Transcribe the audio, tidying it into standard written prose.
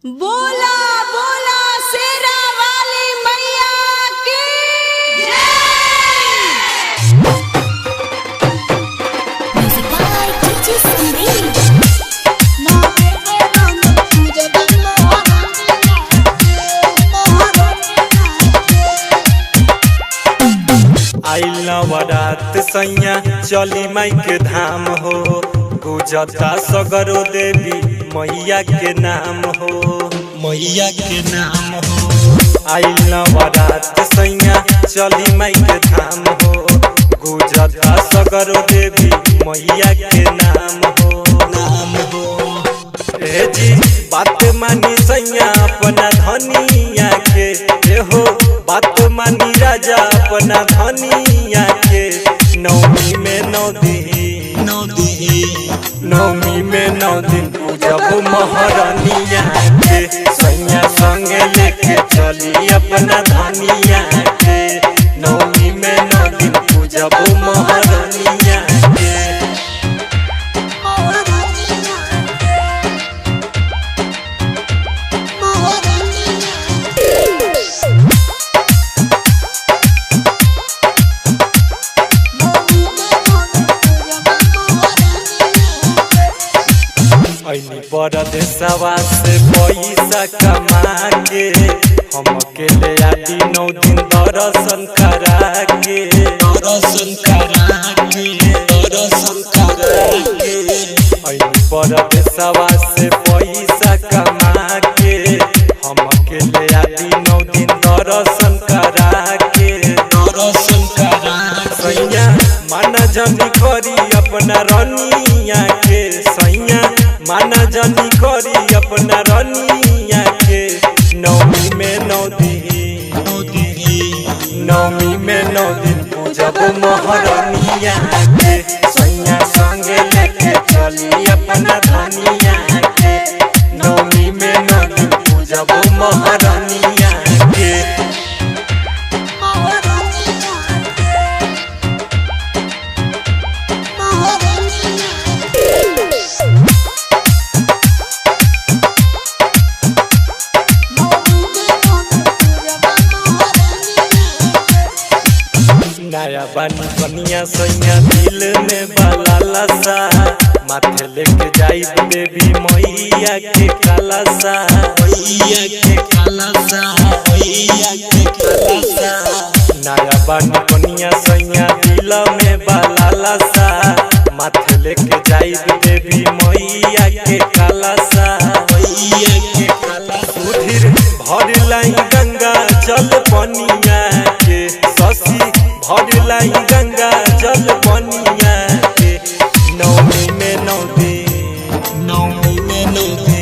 बोला बोला शेरा वाली मैया की Music by DJ Sunil. आइल नवरात सैया चली माई के धाम हो, गुजता सगरो देवी मैया के नाम हो, मैया के नाम हो। आइल नवरात सैया चली माई के धाम हो, गुजता सगरो देवी मैया के नाम हो, नाम हो। ए जी बात मानी सैया अपना धनिया के, हो बात मानी राजा अपना धनिया के। नवमी में 9 दिन, नवमी में 9 दिन पूजब महारानिया के, सैया संगे लेके चली अपना धनिया के। नवमी में 9 दिन पूजब महारानिया के। ऐनी परदेसवा से पैसा कमा के, हम अकेले आदि 9 दिन दर्शन करा के, दर्शन करा के, दर्शन करा के। ऐनी परदेसवा से पैसा कमा के, हम अकेले आदि 9 दिन दर्शन करा के, दर्शन करा। सैया माना जनी करी अपना रनिया के, सैया माना जनी करी अपना रनिया के। नवमी में 9 दिन, नवमी में 9 दिन पूजब महारानिया के, सैया संगे लेके चली अपना धनिया के। नवमी में 9 दिन पूजब महारानिया के। नया बानी कनिया सैया दिल में बाला लसा, माथे लेके जाई देवी मैया के कालासा, मैया के कालासा, मैया के कालासा। नया बानी कनिया सैया दिल में बाला लसा, माथे लेके जाई देवी मैया के कालासा, मैया के कालासा। सुधीर भर लाई गंगा जल पनिया के, शशि भर लाई गंगा जल पनिया के। नवमी में 9 दिन, नवमी में 9 दिन